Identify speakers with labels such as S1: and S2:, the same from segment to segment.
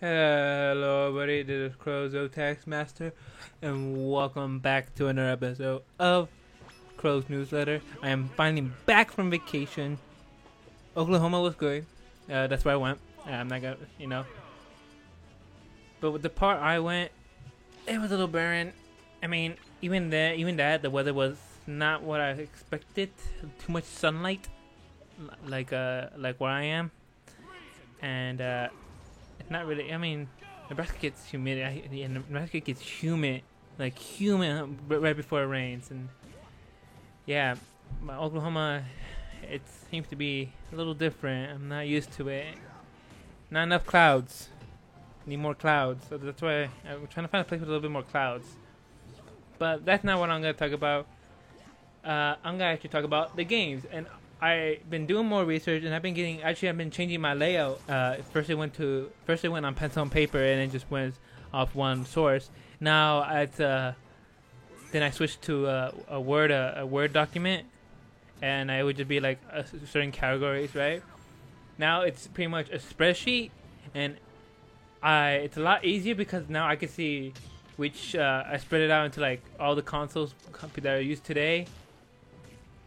S1: Hello, everybody. This is Crozo Taxmaster, and welcome back to another episode of Crow's Newsletter. I am finally back from vacation. Oklahoma was good. That's where I went. I'm not gonna. But with the part I went, it was a little barren. I mean, even that, the weather was not what I expected. Too much sunlight, like where I am, and it's not really. I mean, Nebraska gets humid. Nebraska gets humid, like humid right before it rains, and yeah, Oklahoma, it seems to be a little different. I'm not used to it. Not enough clouds. Need more clouds. So that's why I'm trying to find a place with a little bit more clouds. But that's not what I'm gonna talk about. I'm gonna actually talk about the games, and I've been doing more research, and I've been changing my layout. First it went on pencil and paper, and it just went off one source. Now then I switched to a Word document, and it would just be like certain categories, right? Now it's pretty much a spreadsheet, and it's a lot easier because now I can see which I spread it out into like all the consoles that are used today.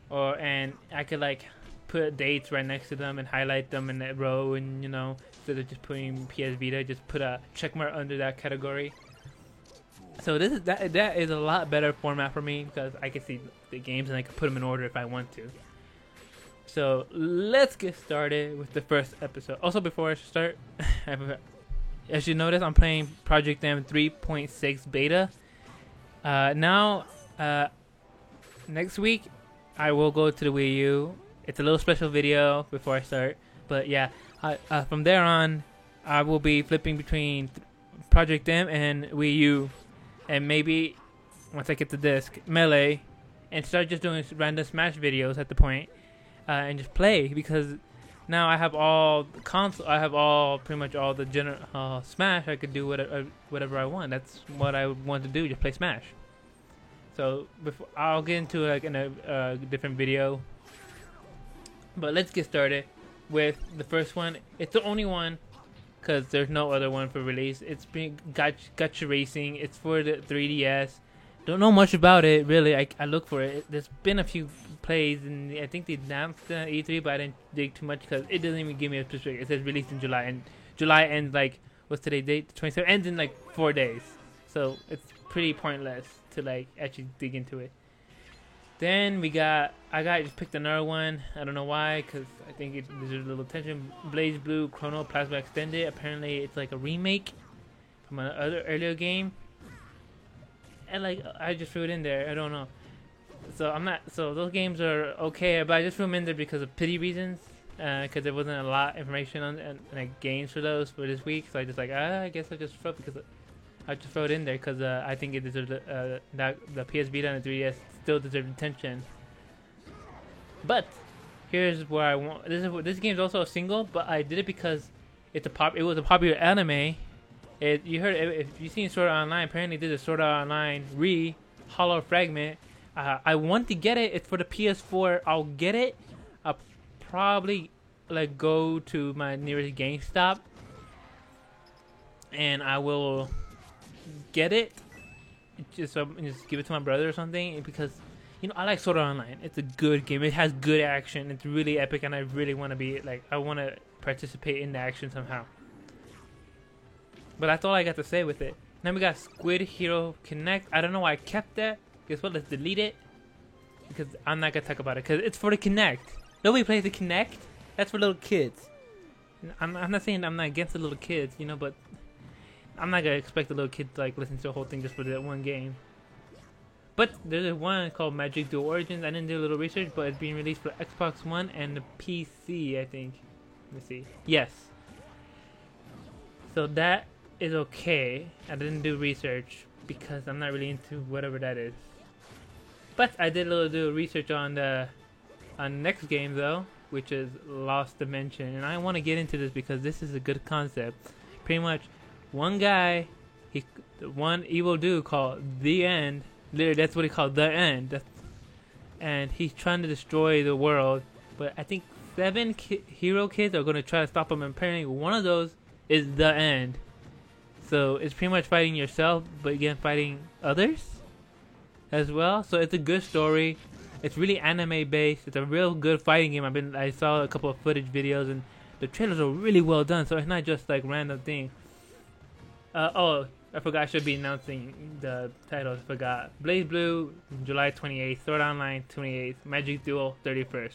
S1: And I could like put dates right next to them and highlight them in that row, and instead of just putting PS Vita, just put a check mark under that category. So that is a lot better format for me because I can see the games and I can put them in order if I want to. So let's get started with the first episode. Also, before I start, as you notice, I'm playing Project M 3.6 beta. Next week I will go to the Wii U. It's a little special video before I start. But yeah, from there on, I will be flipping between Project M and Wii U. And maybe, once I get the disc, Melee. And start just doing random Smash videos at the point. And just play. Because now I have pretty much all the general Smash. I could do whatever I want. That's what I want to do, just play Smash. So I'll get into like in a different video, but let's get started with the first one. It's the only one because there's no other one for release. It's been Gacha Racing. It's for the 3DS. Don't know much about it really. I look for it. There's been a few plays, and I think they announced E3, but I didn't dig too much because it doesn't even give me a specific. It says released in July, and July ends like what's today's date? 27th ends in like 4 days, so it's pretty pointless to like actually dig into it. Then I just picked another one. I don't know why, because I think it deserves a little attention. BlazBlue Chrono Plasma Extended. Apparently it's like a remake from an earlier game, and like I just threw it in there. I don't know. So those games are okay, but I just threw them in there because of pity reasons. Because there wasn't a lot of information on like games for those for this week, so I just I guess I just throw it because I just throw it in there because I think it deserves that the PS Vita and the 3DS still deserve attention. But here's where I want. This game is also a single, but I did it because it was a popular anime. You heard if you've seen Sword Art Online, apparently did a Sword Art Online Hollow Fragment. I want to get it. It's for the PS4. I'll get it. I'll probably like go to my nearest GameStop, and I will get it. Just give it to my brother or something because I like Sword Art Online. It's a good game. It has good action. It's really epic, and I really want to be like I want to participate in the action somehow. But that's all I got to say with it. Then we got Squid Hero Connect. I don't know why I kept that. Guess what? Let's delete it because I'm not gonna talk about it because it's for the Kinect. Nobody plays the Kinect. That's for little kids. I'm not saying I'm not against the little kids, but I'm not gonna expect the little kid to like listen to the whole thing just for that one game. But there's one called Magic Duel Origins. I didn't do a little research, but it's being released for Xbox One and the PC, I think. Let me see. Yes. So that is okay. I didn't do research because I'm not really into whatever that is. But I did a little do research on the next game though, which is Lost Dimension, and I want to get into this because this is a good concept. Pretty much, one guy, one evil dude called The End. Literally, that's what he called The End. And he's trying to destroy the world. But I think 7 hero kids are going to try to stop him. And apparently, one of those is The End. So it's pretty much fighting yourself, but again fighting others as well. So it's a good story. It's really anime based. It's a real good fighting game. I saw a couple of footage videos and the trailers are really well done. So it's not just like random thing. Oh, I forgot. I should be announcing the titles. I forgot. Blaze Blue, July 28th. Sword Online, 28th. Magic Duel, 31st.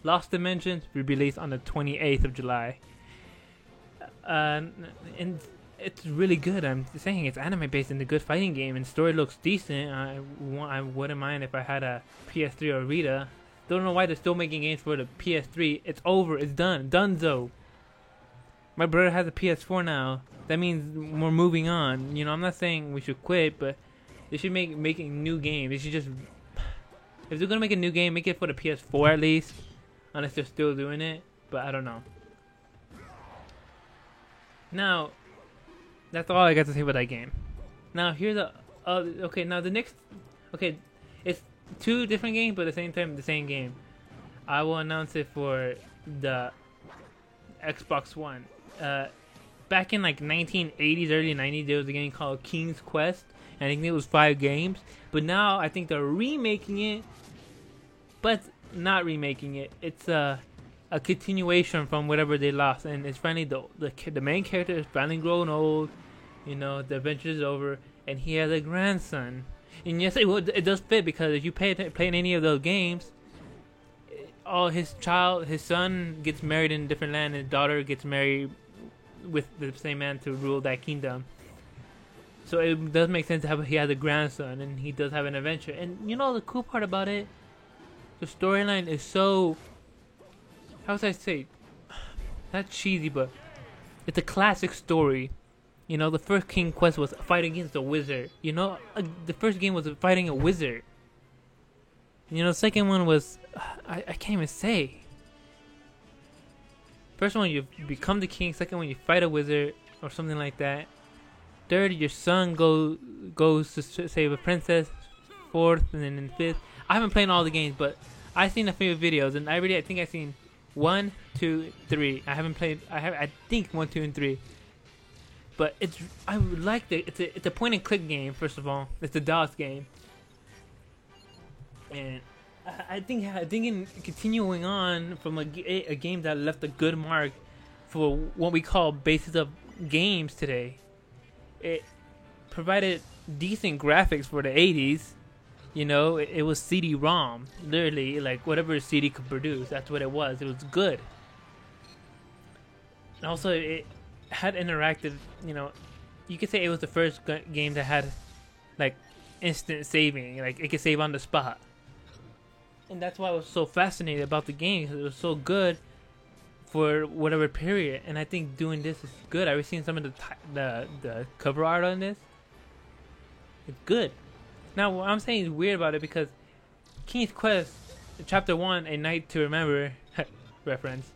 S1: Lost Dimensions, released on the 28th of July. And it's really good. I'm saying it's anime based in a good fighting game, and story looks decent. I wouldn't mind if I had a PS3 or Vita. Don't know why they're still making games for the PS3. It's over. It's done. Dunzo. My brother has a PS4 now. That means we're moving on. You know, I'm not saying we should quit, but they should making new games. They should just, if they're gonna make a new game, make it for the PS4 at least, unless they're still doing it. But I don't know. Now, that's all I got to say about that game. Now here's the okay. Now the next, okay, it's two different games, but at the same time the same game. I will announce it for the Xbox One. Back in like 1980s, early 90s, there was a game called King's Quest, and I think it was 5 games. But now I think they're remaking it, but not remaking it. It's a continuation from whatever they lost, and it's finally the main character is finally grown old. You know, the adventure is over, and he has a grandson. And yes, it does fit, because if you play in any of those games, his son gets married in a different land, and his daughter gets married with the same man to rule that kingdom. So it does make sense he has a grandson, and he does have an adventure. And you know the cool part about it, the storyline is so, how would I say, not cheesy, but it's a classic story. You know, the first King Quest was fighting against a wizard. You know, the first game was fighting a wizard. You know, the second one was, I can't even say. First one, you become the king. Second one, you fight a wizard or something like that. Third, your son goes to save a princess. Fourth, and then in fifth. I haven't played all the games, but I've seen a few videos, and I think I've seen 1, 2, 3. I haven't played. I think 1, 2, and 3. But I like it's a point and click game. First of all, it's a DOS game, and I think in continuing on from a game that left a good mark for what we call basis of games today, it provided decent graphics for the 80s. You know, it was CD-ROM, literally, like whatever a CD could produce. That's what it was. It was good. And also, it had interactive. You know, you could say it was the first game that had like instant saving. Like it could save on the spot. And that's why I was so fascinated about the game, because it was so good for whatever period. And I think doing this is good. I've seen some of the cover art on this. It's good. Now, what I'm saying is weird about it, because King's Quest Chapter 1, A Night to Remember reference,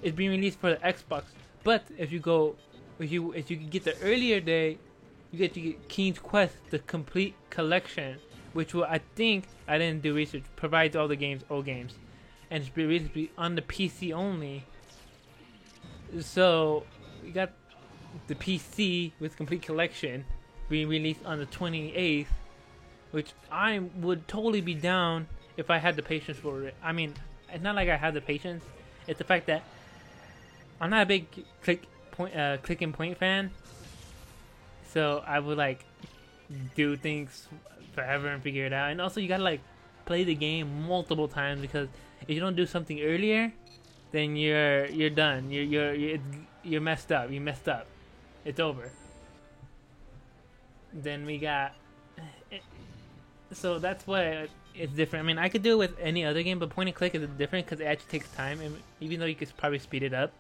S1: is being released for the Xbox. But if you get the earlier day, you get to get King's Quest, the complete collection, which will, I didn't do research, provides all the old games, and it's released on the PC only. So we got the PC with complete collection being released on the 28th, which I would totally be down if I had the patience for it. I mean, it's not like I have the patience. It's the fact that I'm not a big click and point fan, so I would like do things forever and figure it out. And also, you gotta like play the game multiple times, because if you don't do something earlier, then you're done. You're messed up. You messed up. It's over. Then we got. So that's why it's different. I mean, I could do it with any other game, but point and click is different because it actually takes time, and even though you could probably speed it up.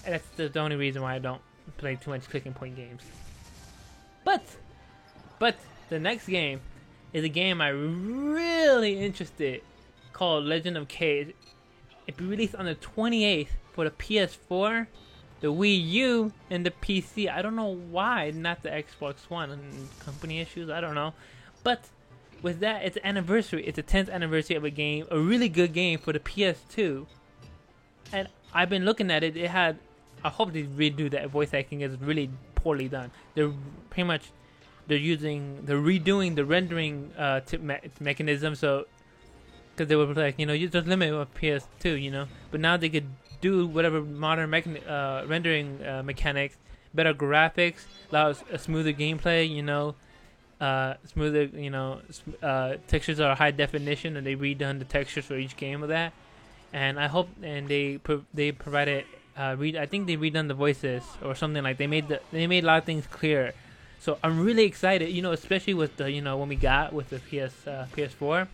S1: And that's the only reason why I don't play too much click and point games. But the next game is a game I'm really interested, called Legend of Cage. It be released on the 28th for the PS4, the Wii U, and the PC. I don't know why not the Xbox One, and company issues, I don't know. But with that, it's an anniversary. It's the 10th anniversary of a game, a really good game for the PS2. And I've been looking at it. It had I hope they redo that voice acting. Is really poorly done. They're pretty much they're redoing the rendering mechanism. So because they were like, you just limit with PS2, but now they could do whatever modern rendering mechanics, better graphics, allows a smoother gameplay, smoother, textures are high definition, and they redone the textures for each game of that. And I hope, and they provided, I think they redone the voices or something like they made a lot of things clear. So I'm really excited, especially with the, when we got with the PS4.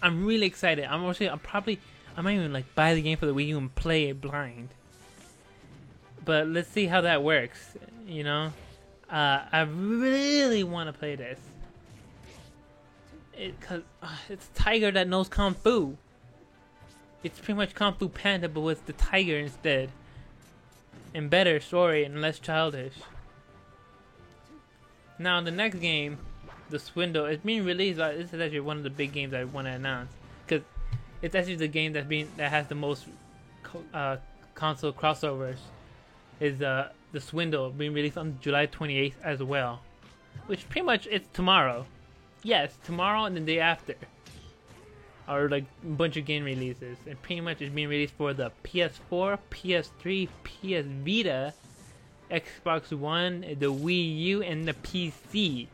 S1: I'm really excited. I might even like buy the game for the Wii U and play it blind. But let's see how that works. I really want to play this. Cause it's Tiger that knows Kung Fu. It's pretty much Kung Fu Panda, but with the tiger instead, and better story and less childish. Now the next game, The Swindle, it's being released. This is actually one of the big games I want to announce, because it's actually the game that has the most console crossovers. Is The Swindle being released on July 28th as well, which pretty much it's tomorrow. Yes, tomorrow and the day after are like a bunch of game releases, and pretty much it's being released for the PS4, PS3, PS Vita, Xbox One, the Wii U, and the PC.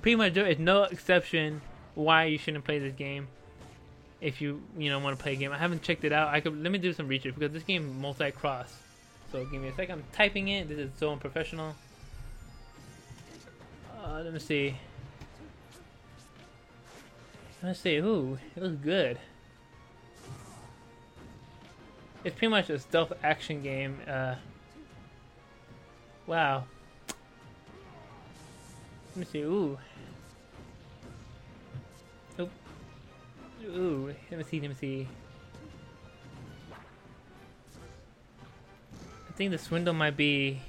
S1: Pretty much there is no exception why you shouldn't play this game. If you want to play a game, I haven't checked it out. Let me do some research, because this game multi-cross. So give me a second. I'm typing it. This is so unprofessional. Let me see. Ooh, it looks good. It's pretty much a stealth action game. Wow. Let me see. Ooh. Ooh. Let me see. I think The Swindle might be.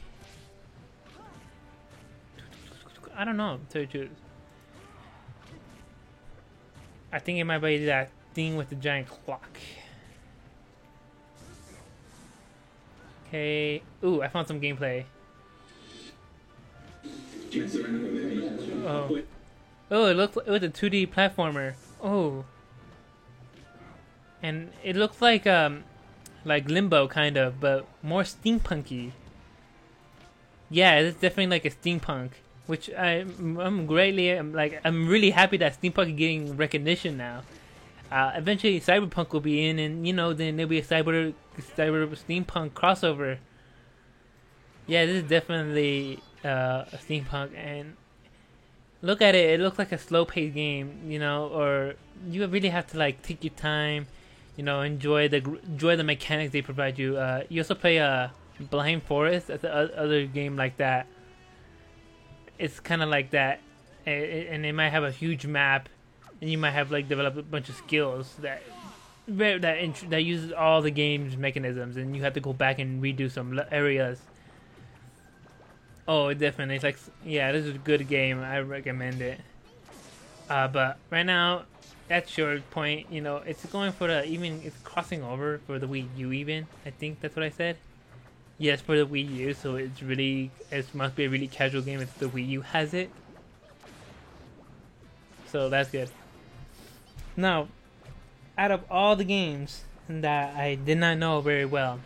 S1: I don't know. To tell you the truth. I think it might be that thing with the giant clock. Okay. Ooh, I found some gameplay. Oh. Oh, it was a 2D platformer. Oh. And it looks like Limbo kind of, but more steampunky. Yeah, it's definitely like a steampunk, which I'm really happy that steampunk is getting recognition now. Eventually, cyberpunk will be in, and then there'll be a cyber steampunk crossover. Yeah, this is definitely a steampunk, and look at it. It looks like a slow-paced game, or you really have to like take your time, enjoy the mechanics they provide you. You also play Blind Forest. That's the other game like that. It's kind of like that, and it might have a huge map, and you might have like developed a bunch of skills that uses all the game's mechanisms, and you have to go back and redo some areas. Oh, definitely. It's like, yeah, this is a good game. I recommend it. But right now, that's your point. It's going for it's crossing over for the Wii U even. I think that's what I said. Yes, for the Wii U, so it must be a really casual game if the Wii U has it. So that's good. Now, out of all the games that I did not know very well,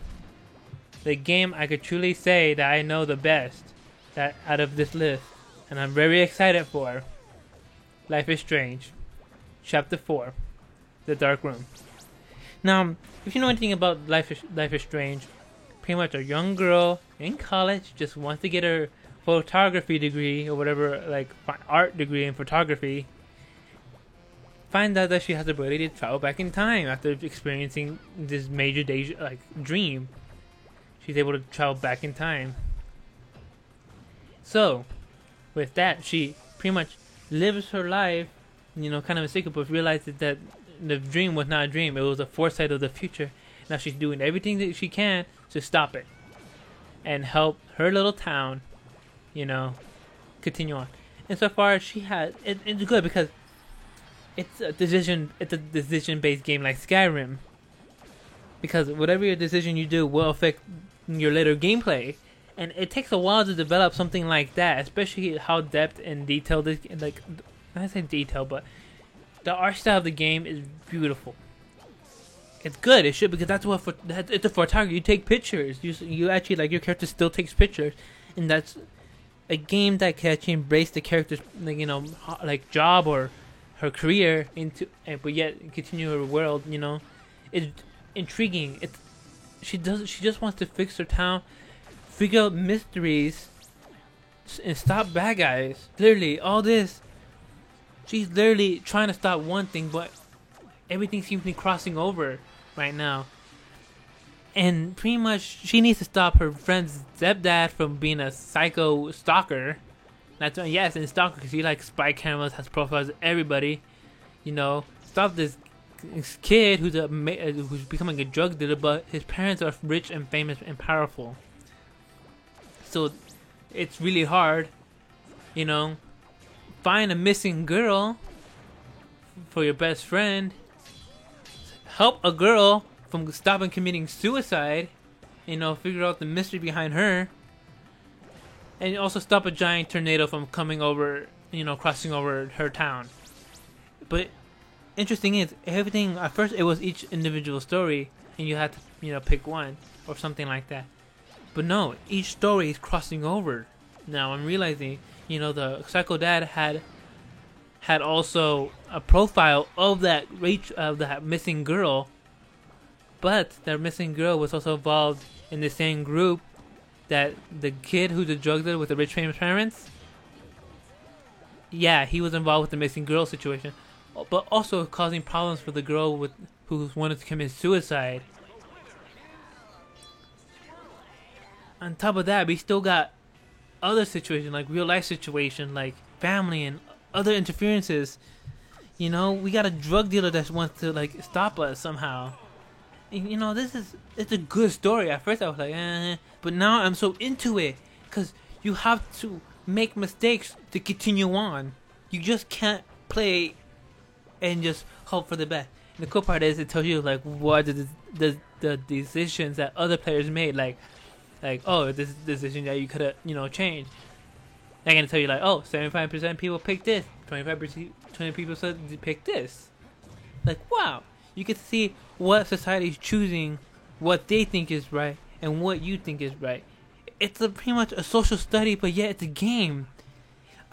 S1: the game I could truly say that I know the best that out of this list, and I'm very excited for, Life is Strange, Chapter 4, The Dark Room. Now, if you know anything about Life is Strange, pretty much a young girl in college just wants to get her photography degree or whatever, like art degree in photography. Finds out that she has the ability to travel back in time after experiencing this major dream. She's able to travel back in time. So, with that, she pretty much lives her life, kind of a secret, but realizes that the dream was not a dream. It was a foresight of the future. Now she's doing everything that she can to stop it and help her little town, continue on. And so far, it's good because it's a decision-based game like Skyrim. Because whatever your decision you do will affect your later gameplay. And it takes a while to develop something like that, especially how depth and detailed this, like, not say detail, but the art style of the game is beautiful. It's good. It should, because that's what it's a photography. You take pictures. You actually, like, your character still takes pictures, and that's a game that can actually embrace the character's, like, like job or her career into, but yet continue her world. It's intriguing. She just wants to fix her town, figure out mysteries, and stop bad guys. Literally, all this. She's literally trying to stop one thing, but everything seems to be crossing over right now. And pretty much, she needs to stop her friend's stepdad from being a psycho stalker. Yes, and stalker, because he likes spy cameras, has profiles of everybody. Stop this kid who's becoming a drug dealer, but his parents are rich and famous and powerful. So it's really hard, find a missing girl for your best friend, help a girl from stopping committing suicide, figure out the mystery behind her, and also stop a giant tornado from coming over, crossing over her town. But interesting is, everything, at first it was each individual story, and you had to, pick one or something like that. But no, each story is crossing over. Now I'm realizing, the Psycho Dad had also a profile of that missing girl, but that missing girl was also involved in the same group that the kid who's a drug dealer with the rich famous parents. Yeah, he was involved with the missing girl situation, but also causing problems for the girl who wanted to commit suicide. On top of that, we still got other situations, like real life situations, like family and other interferences. We got a drug dealer that wants to, like, stop us somehow. And, it's a good story. At first I was like, but now I'm so into it, because you have to make mistakes to continue on. You just can't play and just hope for the best. And the cool part is, it tells you, like, what the decisions that other players made, like, oh, this decision that you could have, changed. They're going to tell you, like, oh, 75% people picked this, 25% 20 people said they picked this. Like, wow. You get to see what society's choosing, what they think is right, and what you think is right. It's pretty much a social study, but yet it's a game.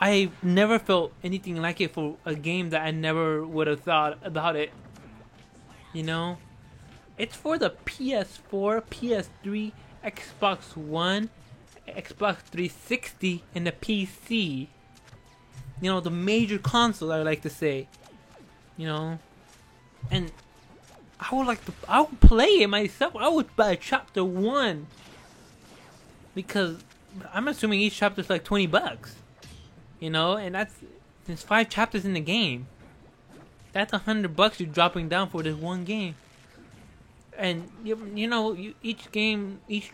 S1: I never felt anything like it for a game that I never would have thought about it. It's for the PS4, PS3, Xbox One, Xbox 360, and the PC. The major console, I would like to say. And I would play it myself. I would buy chapter 1. Because I'm assuming each chapter is like $20. And there's 5 chapters in the game. That's $100 you're dropping down for this one game. And each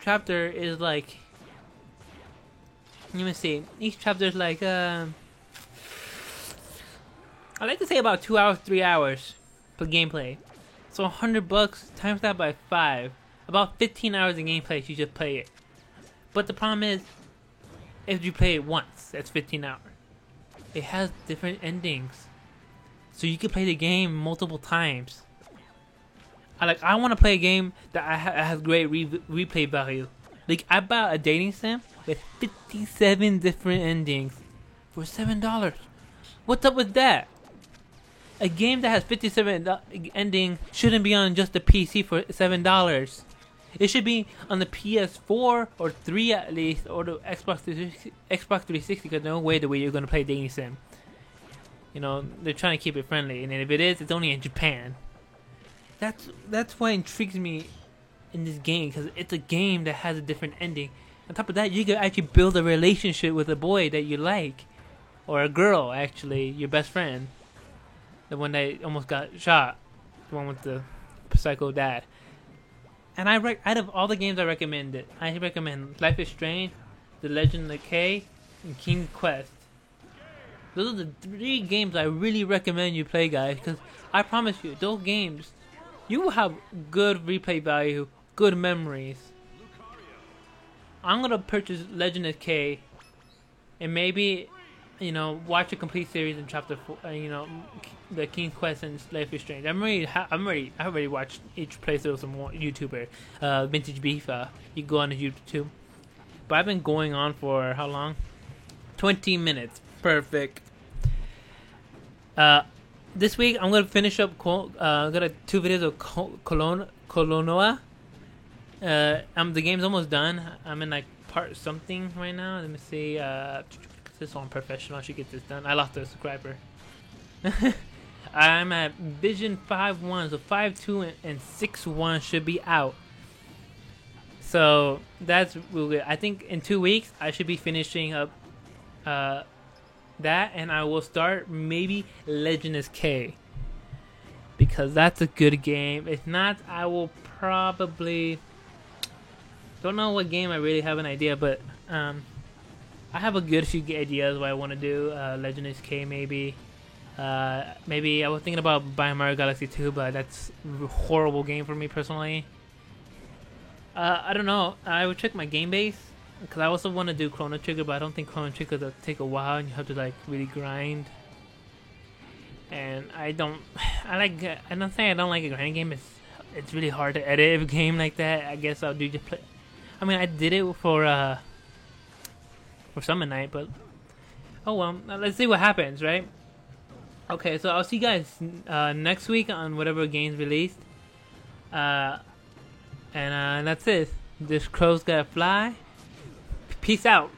S1: chapter is like, let me see, each chapter is like I like to say about 2 hours, 3 hours per gameplay. So $100 times that by 5, about 15 hours of gameplay. You just play it. But the problem is, if you play it once, that's 15 hours. It has different endings, so you can play the game multiple times. I want to play a game that has great replay value. Like, I bought a dating sim with 57 different endings for $7. What's up with that? A game that has 57 endings shouldn't be on just the PC for $7. It should be on the PS4 or 3 at least, or the Xbox 360, because no way the way you're going to play dating sim. They're trying to keep it friendly, and if it is, it's only in Japan. That's what intrigues me in this game, because it's a game that has a different ending. On top of that, you can actually build a relationship with a boy that you like, or a girl, actually, your best friend, the one that almost got shot, the one with the Psycho Dad. And out of all the games I recommend Life is Strange, The Legend of Kay, and King's Quest. Those are the 3 games I really recommend you play, guys, because I promise you, those games, you will have good replay value, good memories. I'm gonna purchase Legend of K, and maybe, watch a complete series in chapter 4. The King's Quest and Life is Strange. I already watched each playthrough of some YouTuber, Vintage Beef. You go on YouTube, but I've been going on for how long? 20 minutes. Perfect. This week I'm gonna finish up. I got 2 videos of Kolonoa. The game's almost done. I'm in like part something right now. Let me see. This is on professional. I should get this done. I lost a subscriber. I'm at Vision 5.1, so 5.2 and 6.1 should be out. So that's real good. I think in 2 weeks I should be finishing up that, and I will start maybe Legend is K, because that's a good game. If not, I will probably don't know what game. I really have an idea, but I have a good few ideas what I want to do. Legend is K maybe. Maybe I was thinking about buying Mario Galaxy 2, but that's a horrible game for me personally. I don't know. I would check my game base, because I also want to do Chrono Trigger, but I don't think Chrono Trigger will take a while and you have to like really grind. And I'm not saying I don't like a grinding game. It's really hard to edit a game like that. I guess I'll do just play. I mean, I did it for Summon Night, but oh well. Let's see what happens, right? Okay, so I'll see you guys next week on whatever game's released. And that's it. This crow's gotta fly. Peace out.